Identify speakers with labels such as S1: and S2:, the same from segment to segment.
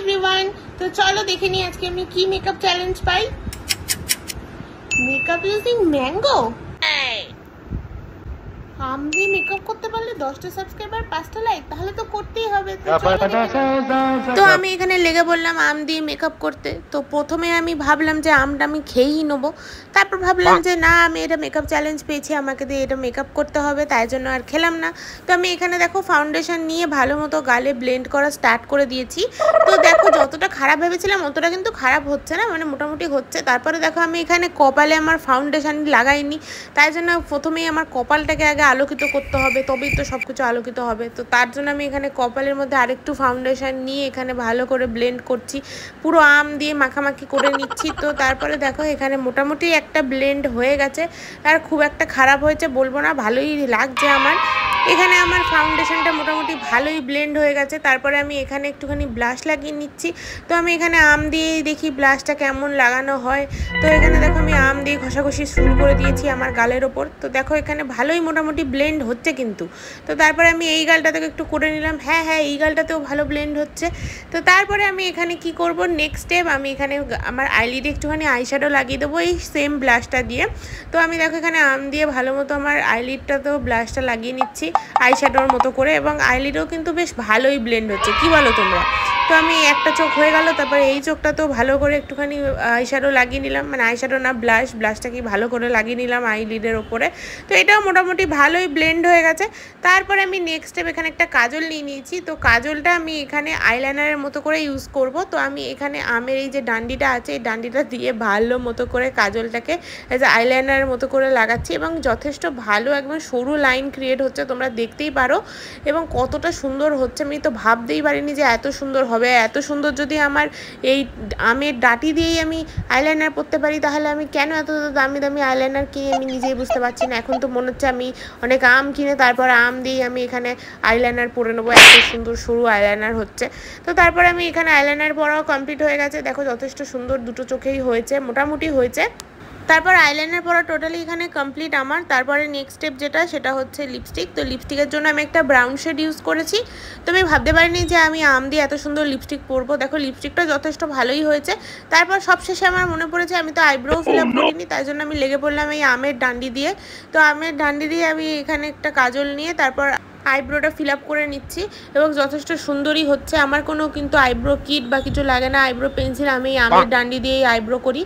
S1: Everyone, তো চলো দেখে নিই আজকে আমি কি মেকআপ চ্যালেঞ্জ পাই। Makeup using mango. আম দিয়ে মেকআপ করতে পারলে 10টা সাবস্ক্রাইবার 5টা লাইক, তাহলে তো করতেই হবে। তো আমি এখানে লেগে বললাম আম দিয়ে মেকআপ করতে। তো প্রথমে আমি ভাবলাম যে আমটা আমি খেয়েই নেবো, তারপর ভাবলাম যে না, আমি এটা মেকআপ চ্যালেঞ্জ পেয়েছি, আমাকে দিয়ে এটা মেকআপ করতে হবে, তাই জন্য আর খেলাম না। তো আমি এখানে দেখো ফাউন্ডেশন নিয়ে ভালো মতো গালে ব্লেন্ড করা স্টার্ট করে দিয়েছি। তো দেখো যতটা খারাপ ভেবেছিলাম অতটা কিন্তু খারাপ হচ্ছে না, মানে মোটামুটি হচ্ছে। তারপরে দেখো আমি এখানে কপালে আমার ফাউন্ডেশন লাগাইনি, তাই জন্য প্রথমেই আমার কপালটাকে আগে আলোকিত করতে হবে, তবেই তো সব কিছু আলোকিত হবে। তো তার জন্য আমি এখানে কপালের মধ্যে আরেকটু ফাউন্ডেশন নিয়ে এখানে ভালো করে ব্লেন্ড করছি, পুরো আম দিয়ে মাখামাখি করে নিচ্ছি। তো তারপরে দেখো এখানে মোটামুটি একটা ব্লেন্ড হয়ে গেছে, আর খুব একটা খারাপ হয়েছে বলবো না, ভালোই লাগছে আমার। এখানে আমার ফাউন্ডেশনটা মোটামুটি ভালোই ব্লেন্ড হয়ে গেছে। তারপরে আমি এখানে একটুখানি ব্লাশ লাগিয়ে নিচ্ছি। তো আমি এখানে আম দিয়েই দেখি ব্লাশটা কেমন লাগানো হয়। তো এখানে দেখো আমি আম দিয়ে ঘষাঘষি শুরু করে দিয়েছি আমার গালের ওপর। তো দেখো এখানে ভালোই মোটামুটি ব্লেন্ড হচ্ছে কিন্তু। তো তারপরে আমি এই গালটাতে একটু করে নিলাম, হ্যাঁ এই গালটাতেও ভালো ব্লেন্ড হচ্ছে। তো তারপরে আমি এখানে কি করব, নেক্সট স্টেপ আমি এখানে আমার আইলিডে একটুখানি আইশ্যাডো লাগিয়ে দেবো এই সেম ব্লাশটা দিয়ে। তো আমি দেখো এখানে আম দিয়ে ভালো মতো আমার আইলিডটাতেও ব্লাশটা লাগিয়ে নিচ্ছি আইশ্যাডোর মতো করে, এবং আইলিডও কিন্তু বেশ ভালোই ব্লেন্ড হচ্ছে, কি বলো তোমরা? তো আমি একটা চোখ হয়ে গেল, তারপরে এই চোখটাতেও ভালো করে একটুখানি আইশ্যাডো লাগিয়ে নিলাম, মানে আইশ্যাডো না ব্লাশটাকে ভালো করে লাগিয়ে নিলাম আইলিডের ওপরে। তো এটাও মোটামুটি ভালোই ব্লেন্ড হয়ে গেছে। তারপরে আমি নেক্সট স্টেপ এখানে একটা কাজল নিয়ে নিয়েছি। তো কাজলটা আমি এখানে আইলাইনারের মতো করে ইউজ করব। তো আমি এখানে আমের এই যে ডান্ডিটা আছে, এই ডান্ডিটা দিয়ে ভালো মতো করে কাজলটাকে এই যে আইলাইনারের মতো করে লাগাচ্ছি, এবং যথেষ্ট ভালো একদম সরু লাইন ক্রিয়েট হচ্ছে, তোমরা দেখতেই পারো। এবং কতটা সুন্দর হচ্ছে আমি তো ভাবতেই পারিনি যে এত সুন্দর হবে। এত সুন্দর যদি আমার এই আমের ডাঁটি দিয়েই আমি আইলাইনার পরতে পারি, তাহলে আমি কেন এত দামি দামি আইলাইনার কিনে আমি নিজেই বুঝতে পারছি না। এখন তো মনে হচ্ছে আমি অনেক আম কিনে তারপর আম দিয়েই আমি এখানে আইলাইনার পরে নেবো, এত সুন্দর সরু আইলাইনার হচ্ছে। তো তারপরে আমি এখানে আইলাইনার পরাও কমপ্লিট হয়ে গেছে। দেখো যথেষ্ট সুন্দর দুটো চোখেই হয়েছে, মোটামুটি হয়েছে। তারপর আইলাইনার পরা টোটালি এখানে কমপ্লিট আমার। তারপরে নেক্সট স্টেপ যেটা, সেটা হচ্ছে লিপস্টিক। তো লিপস্টিকের জন্য আমি একটা ব্রাউন শেড ইউজ করেছি। তো আমি ভাবতে পারিনি যে আমি আম দিয়ে এত সুন্দর লিপস্টিক পরবো। দেখো লিপস্টিকটা যথেষ্ট ভালোই হয়েছে। তারপর সবশেষে আমার মনে পড়েছে আমি তো আইব্রো ফিল আপ করিনি, তাই জন্য আমি লেগে পড়লাম এই আমের ডান্ডি দিয়ে। তো আমের ডান্ডি দিয়ে আমি এখানে একটা কাজল নিয়ে তারপর আইব্রোটা ফিল আপ করে নিচ্ছি, এবং যথেষ্ট সুন্দরই হচ্ছে। আমার কোনো কিন্তু আইব্রো কিট বা কিছু লাগে না, আইব্রো পেন্সিল, আমি আমের ডান্ডি দিয়েই আইব্রো করি।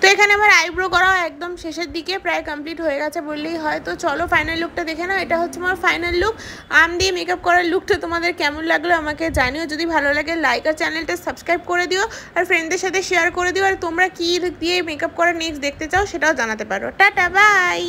S1: তো এখানে আমার আইব্রো করা একদম শেষের দিকে, প্রায় কমপ্লিট হয়ে গেছে বললেই হয়। তো চলো ফাইনাল লুকটা দেখে নাও। এটা হচ্ছে আমার ফাইনাল লুক। আম দিয়ে মেকআপ করার লুকটা তোমাদের কেমন লাগলো আমাকে জানিও। যদি ভালো লাগে লাইক আর চ্যানেলটা সাবস্ক্রাইব করে দিও, আর ফ্রেন্ডদের সাথে শেয়ার করে দিও। আর তোমরা কী দিয়ে মেকআপ করা নেক্সট দেখতে চাও সেটাও জানাতে পারো। Tata, by.